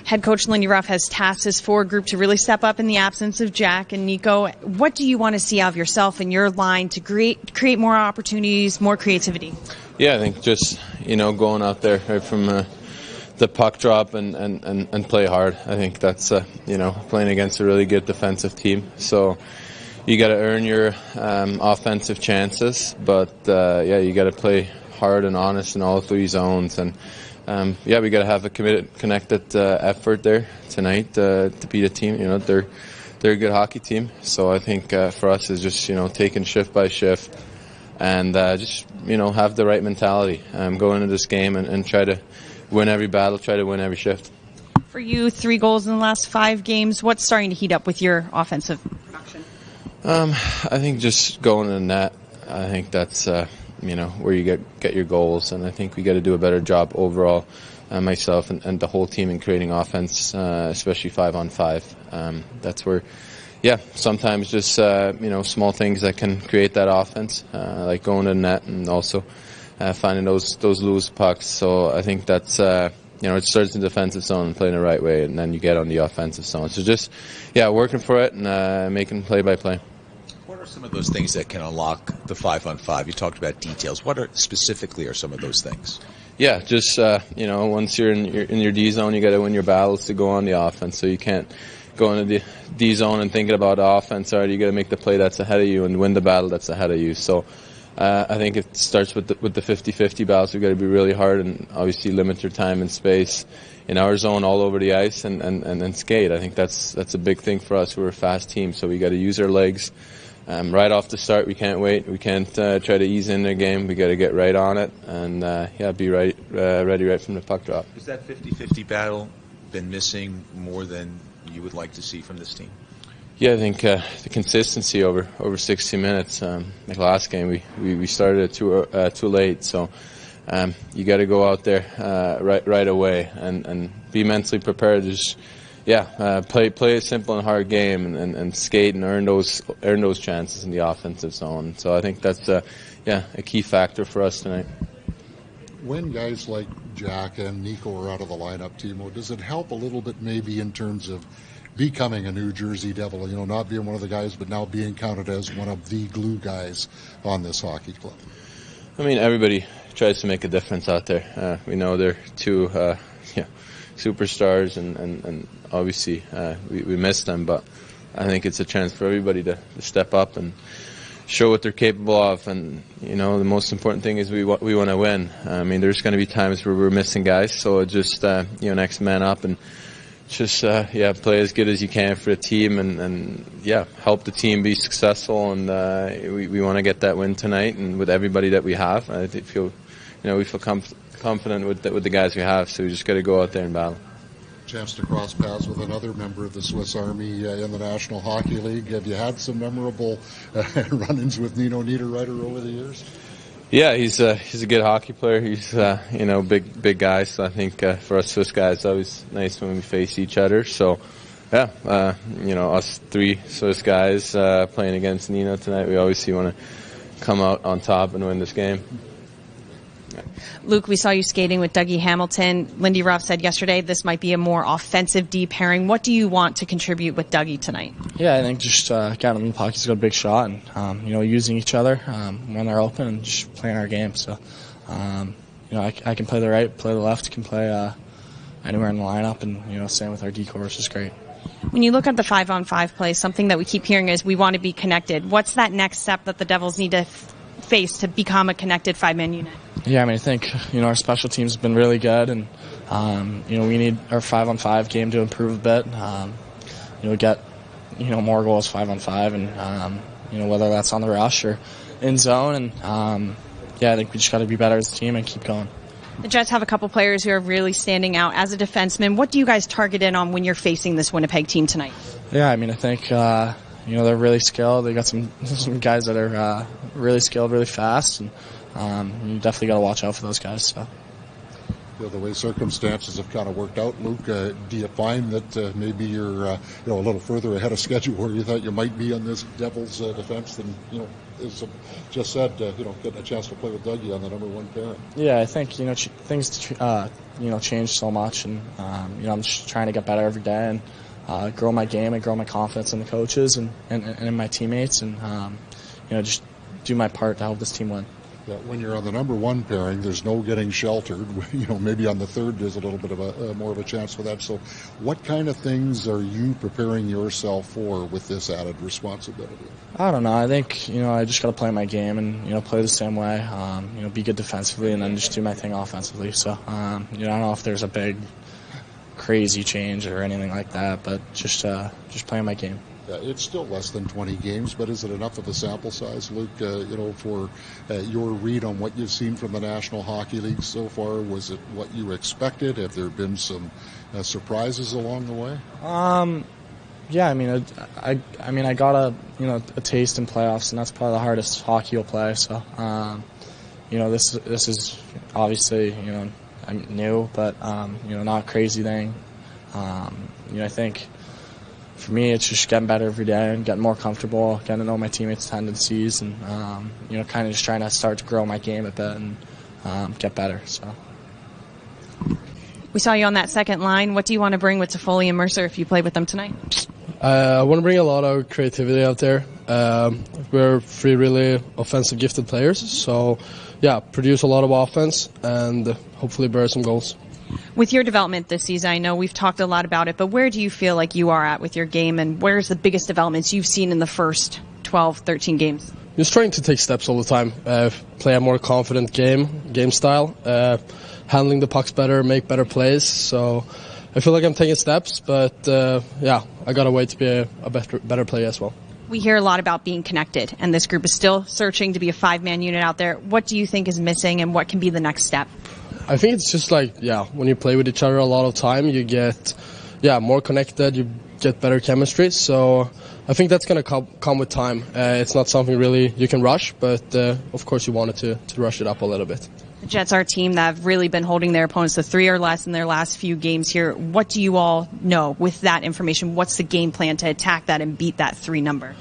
Head coach Lindy Ruff has tasked his forward group to really step up in the absence of Jack and Nico. What do you want to see out of yourself and your line to create more opportunities, more creativity? Yeah, I think just, going out there right from the puck drop and play hard. I think that's, playing against a really good defensive team. So you got to earn your offensive chances, but, you got to play hard and honest in all 3 zones. And, we got to have a connected effort there tonight to beat a team. They're a good hockey team. So I think for us is just, taking shift by shift and just, have the right mentality. Go into this game and try to win every battle, try to win every shift. For you, 3 goals in the last 5 games. What's starting to heat up with your offensive production? I think just going to the net. I think that's where you get your goals, and I think we got to do a better job overall, myself and the whole team in creating offense, especially 5-on-5. That's where, sometimes just small things that can create that offense, like going to the net and also finding those loose pucks. So I think that's it starts in the defensive zone and playing the right way, and then you get on the offensive zone. So just working for it and making play by play. What are some of those things that can unlock the 5-on-5? You talked about details. What specifically are some of those things? Yeah, just once you're in your D zone, you got to win your battles to go on the offense. So you can't go into the D zone and thinking about the offense. You got to make the play that's ahead of you and win the battle that's ahead of you. So I think it starts with the 50-50 battles. We've got to be really hard and obviously limit your time and space in our zone all over the ice and skate. I think that's a big thing for us. We're a fast team, so we got to use our legs. Right off the start, we can't wait. We can't try to ease in the game. We got to get right on it and be ready right from the puck drop. Has that 50-50 battle been missing more than you would like to see from this team? Yeah, I think the consistency over 60 minutes. Like last game, we started it too late, so you got to go out there right away and be mentally prepared. Just play a simple and hard game and skate and earn those chances in the offensive zone. So I think that's a key factor for us tonight. When guys like Jack and Nico are out of the lineup, Timo, does it help a little bit maybe in terms of becoming a New Jersey Devil, not being one of the guys, but now being counted as one of the glue guys on this hockey club? I mean, everybody tries to make a difference out there. We know they're 2 superstars, and obviously we miss them, but I think it's a chance for everybody to step up and show what they're capable of. And the most important thing is we want to win. I mean, there's going to be times where we're missing guys, so just next man up and just play as good as you can for the team and help the team be successful. And we want to get that win tonight, and with everybody that we have, I feel we feel confident with the guys we have. So we just got to go out there and battle. Chance to cross paths with another member of the Swiss Army in the National Hockey League. Have you had some memorable run-ins with Nino Niederreiter over the years? Yeah, he's a good hockey player. He's big guy. So I think for us Swiss guys, it's always nice when we face each other. So us 3 Swiss guys playing against Nino tonight, we obviously want to come out on top and win this game. Luke, we saw you skating with Dougie Hamilton. Lindy Ruff said yesterday this might be a more offensive D pairing. What do you want to contribute with Dougie tonight? Yeah, I think just getting in the puck, he's got a big shot, and using each other when they're open and just playing our game. So, I can play the right, play the left, can play anywhere in the lineup, and same with our D-core, which is great. When you look at the 5-on-5 play, something that we keep hearing is we want to be connected. What's that next step that the Devils need to face to become a connected 5-man unit? Yeah, I mean, I think, our special teams have been really good, and, we need our 5-on-5 game to improve a bit. Get, more goals 5-on-5, and, whether that's on the rush or in zone. And, I think we just got to be better as a team and keep going. The Jets have a couple players who are really standing out as a defenseman. What do you guys target in on when you're facing this Winnipeg team tonight? Yeah, I mean, I think, they're really skilled. They got some guys that are really skilled, really fast, and you definitely got to watch out for those guys. So. The way circumstances have kind of worked out, Luke, do you find that maybe you're a little further ahead of schedule where you thought you might be on this Devils defense than, as just said, getting a chance to play with Dougie on the number one pairing? Yeah, I think things change so much, and I'm just trying to get better every day and grow my game and grow my confidence in the coaches and in my teammates, and just do my part to help this team win. Yeah, when you're on the number one pairing, there's no getting sheltered. Maybe on the third there's a little bit of more of a chance for that. So what kind of things are you preparing yourself for with this added responsibility? I don't know. I think, I just got to play my game and, play the same way, be good defensively and then just do my thing offensively. So, I don't know if there's a big, crazy change or anything like that, but just playing my game. Yeah, it's still less than 20 games, but is it enough of a sample size, Luke, for your read on what you've seen from the National Hockey League so far? Was it what you expected? Have there been some surprises along the way? Yeah, I got a taste in playoffs, and that's probably the hardest hockey you'll play. So, this is obviously, I'm new, but, not a crazy thing. I think for me, it's just getting better every day and getting more comfortable, getting to know my teammates' tendencies, and kind of just trying to start to grow my game a bit and get better. So, we saw you on that second line. What do you want to bring with Toffoli and Mercer if you play with them tonight? I want to bring a lot of creativity out there. We're three really offensive gifted players, so produce a lot of offense and hopefully bury some goals. With your development this season, I know we've talked a lot about it, but where do you feel like you are at with your game, and where's the biggest developments you've seen in the first 12, 13 games? Just trying to take steps all the time, play a more confident game style, handling the pucks better, make better plays. So I feel like I'm taking steps, but I got a way to be a better player as well. We hear a lot about being connected, and this group is still searching to be a five-man unit out there. What do you think is missing, and what can be the next step? I think it's just when you play with each other a lot of time, you get more connected, you get better chemistry. So I think that's going to come with time. It's not something really you can rush, but of course you wanted to rush it up a little bit. The Jets are a team that have really been holding their opponents to 3 or less in their last few games here. What do you all know with that information? What's the game plan to attack that and beat that 3 number?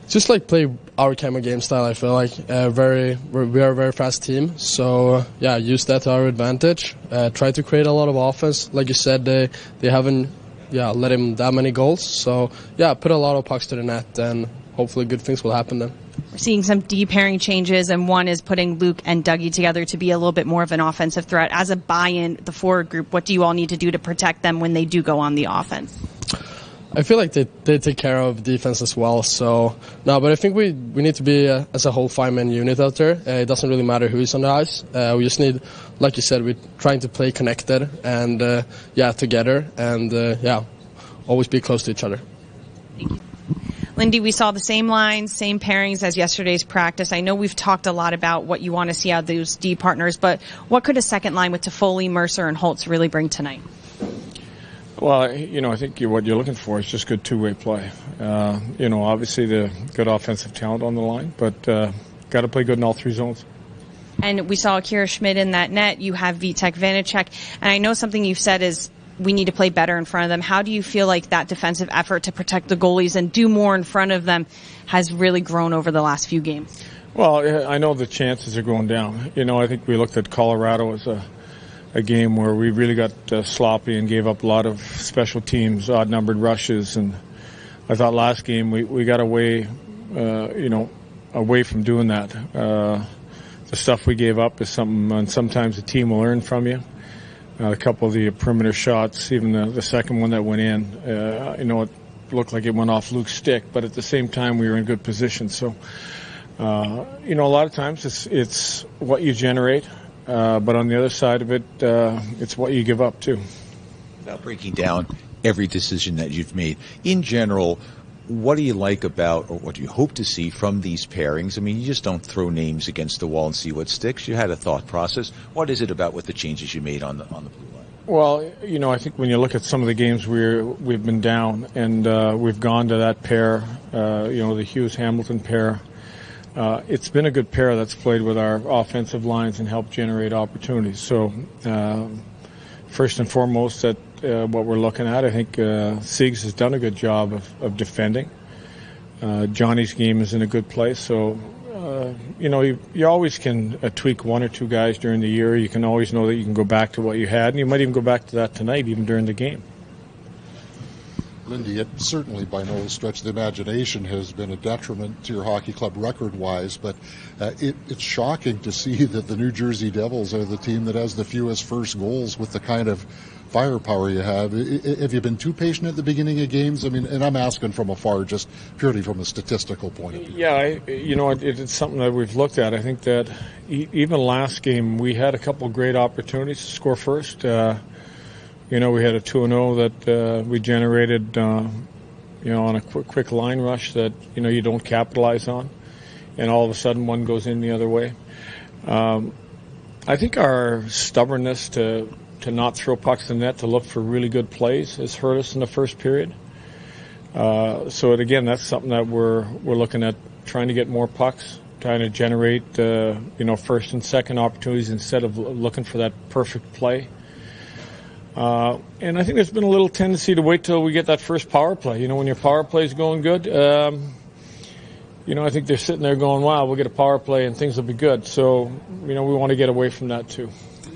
Just play our kind of game style, I feel like. We are a very fast team, so use that to our advantage. Try to create a lot of offense. Like you said, they haven't let him that many goals, so put a lot of pucks to the net, and hopefully good things will happen then. We're seeing some D-pairing changes, and one is putting Luke and Dougie together to be a little bit more of an offensive threat. As a buy-in, the forward group, what do you all need to do to protect them when they do go on the offense? I feel like they take care of defense as well. So no, but I think we need to be as a whole 5-man unit out there. It doesn't really matter who is on the ice. We just need, like you said, we're trying to play connected and together and always be close to each other. Thank you. Lindy, we saw the same lines, same pairings as yesterday's practice. I know we've talked a lot about what you want to see out of those D partners, but what could a second line with Toffoli, Mercer, and Holtz really bring tonight? Well, I think what you're looking for is just good two-way play. Obviously the good offensive talent on the line, but got to play good in all 3 zones. And we saw Akira Schmidt in that net. You have Vitek Vanacek. And I know something you've said is we need to play better in front of them. How do you feel like that defensive effort to protect the goalies and do more in front of them has really grown over the last few games? Well, I know the chances are going down. I think we looked at Colorado as a game where we really got sloppy and gave up a lot of special teams, odd-numbered rushes. And I thought last game we got away from doing that. The stuff we gave up is something, and sometimes the team will learn from you. A couple of the perimeter shots, even the second one that went in, it looked like it went off Luke's stick, but at the same time we were in good position. So, a lot of times it's what you generate. But on the other side of it, it's what you give up, too. Now, breaking down every decision that you've made, in general, what do you like about, or what do you hope to see from these pairings? I mean, you just don't throw names against the wall and see what sticks. You had a thought process. What is it about with the changes you made on the blue line? Well, I think when you look at some of the games we've been down and we've gone to that pair, the Hughes-Hamilton pair, it's been a good pair that's played with our offensive lines and helped generate opportunities. So first and foremost, that what we're looking at, I think Siegs has done a good job of defending. Johnny's game is in a good place. So, you always can tweak one or two guys during the year. You can always know that you can go back to what you had, and you might even go back to that tonight, even during the game. Lindy, it certainly by no stretch of the imagination has been a detriment to your hockey club record-wise, but it's shocking to see that the New Jersey Devils are the team that has the fewest first goals with the kind of firepower you have. Have you been too patient at the beginning of games? I mean, and I'm asking from afar, just purely from a statistical point of view. Yeah, it's something that we've looked at. I think that even last game we had a couple great opportunities to score first. We had a 2-0 that we generated, on a quick line rush that, you don't capitalize on. And all of a sudden one goes in the other way. I think our stubbornness to not throw pucks in the net, to look for really good plays, has hurt us in the first period. So again, that's something that we're looking at, trying to get more pucks, trying to generate, first and second opportunities instead of looking for that perfect play. And I think there's been a little tendency to wait till we get that first power play. When your power play is going good, I think they're sitting there going, wow, we'll get a power play and things will be good. So, we want to get away from that too.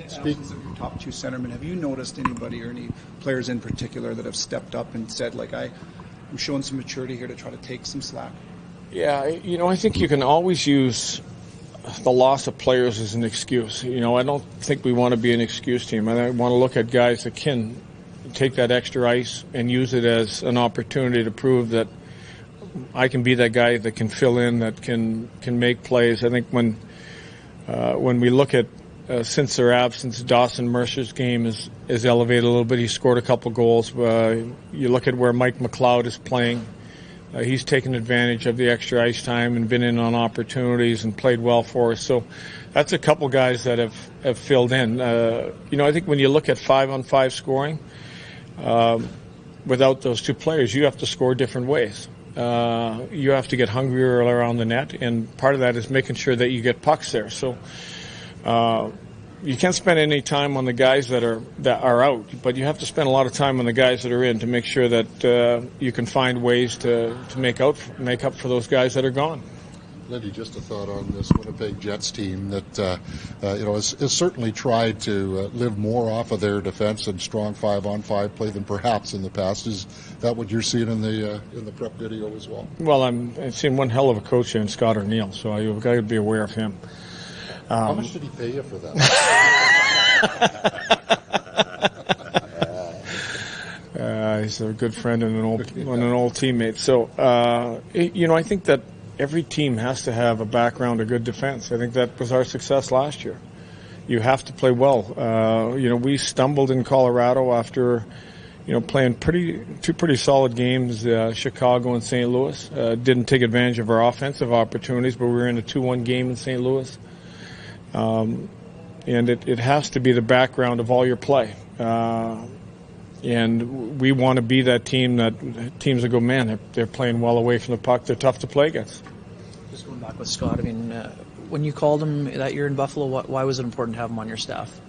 Speaking of your top two centermen, have you noticed anybody or any players in particular that have stepped up and said, I'm showing some maturity here to try to take some slack? Yeah, I think you can always use the loss of players as an excuse. I don't think we want to be an excuse team. I want to look at guys that can take that extra ice and use it as an opportunity to prove that I can be that guy that can fill in, that can make plays. I think when we look at since their absence, Dawson Mercer's game is elevated a little bit. He scored a couple goals. You look at where Mike McLeod is playing. He's taken advantage of the extra ice time and been in on opportunities and played well for us. So that's a couple guys that have filled in. I think when you look at 5-on-5 scoring, without those two players, you have to score different ways. You have to get hungrier around the net, and part of that is making sure that you get pucks there. So you can't spend any time on the guys that are out, but you have to spend a lot of time on the guys that are in to make sure that you can find ways to make up for those guys that are gone. Lindy, just a thought on this Winnipeg Jets team that has certainly tried to live more off of their defense and strong 5-on-5 play than perhaps in the past. Is that what you're seeing in the prep video as well? Well, I've seen one hell of a coach in Scott O'Neill, so I've got to be aware of him. How much did he pay you for that? He's a good friend and an old teammate. So, I think that every team has to have a background of good defense. I think that was our success last year. You have to play well. We stumbled in Colorado after, playing two pretty solid games, Chicago and St. Louis. Didn't take advantage of our offensive opportunities, but we were in a 2-1 game in St. Louis. And it has to be the background of all your play. And we want to be that team that teams that go, man, they're playing well away from the puck. They're tough to play against. Just going back with Scott, when you called him that year in Buffalo, why was it important to have him on your staff?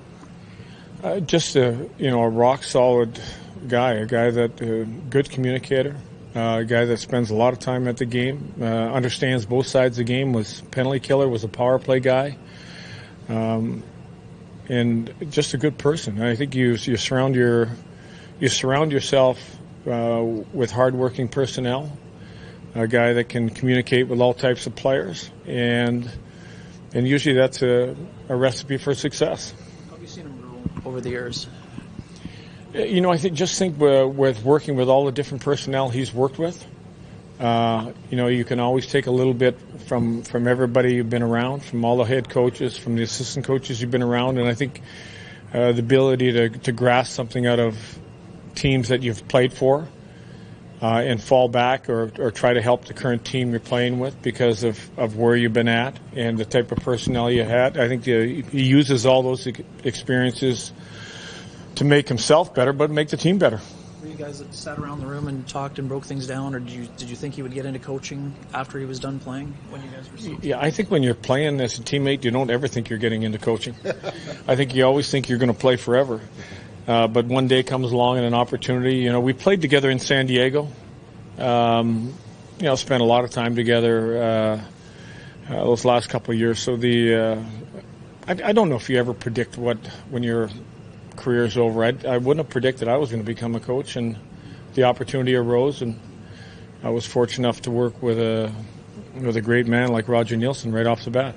Just a rock solid guy, a guy that good communicator, a guy that spends a lot of time at the game, understands both sides of the game. Was penalty killer, was a power play guy. And just a good person. I think you surround yourself with hardworking personnel, a guy that can communicate with all types of players, and usually that's a recipe for success. How have you seen him grow over the years? I think with working with all the different personnel he's worked with, you can always take a little bit from everybody you've been around, from all the head coaches, from the assistant coaches you've been around, and I think the ability to grasp something out of teams that you've played for and fall back or try to help the current team you're playing with because of where you've been at and the type of personnel you had. I think he uses all those experiences to make himself better, but make the team better. Were you guys that sat around the room and talked and broke things down, or did you think he would get into coaching after he was done playing when you guys were? Yeah, I think when you're playing as a teammate, you don't ever think you're getting into coaching. I think you always think you're going to play forever. But one day comes along and an opportunity. You know, we played together in San Diego. You know, spent a lot of time together those last couple of years. So I don't know if you ever predict when your career's over. I wouldn't have predicted I was going to become a coach, and the opportunity arose, and I was fortunate enough to work with a great man like Roger Nielsen right off the bat.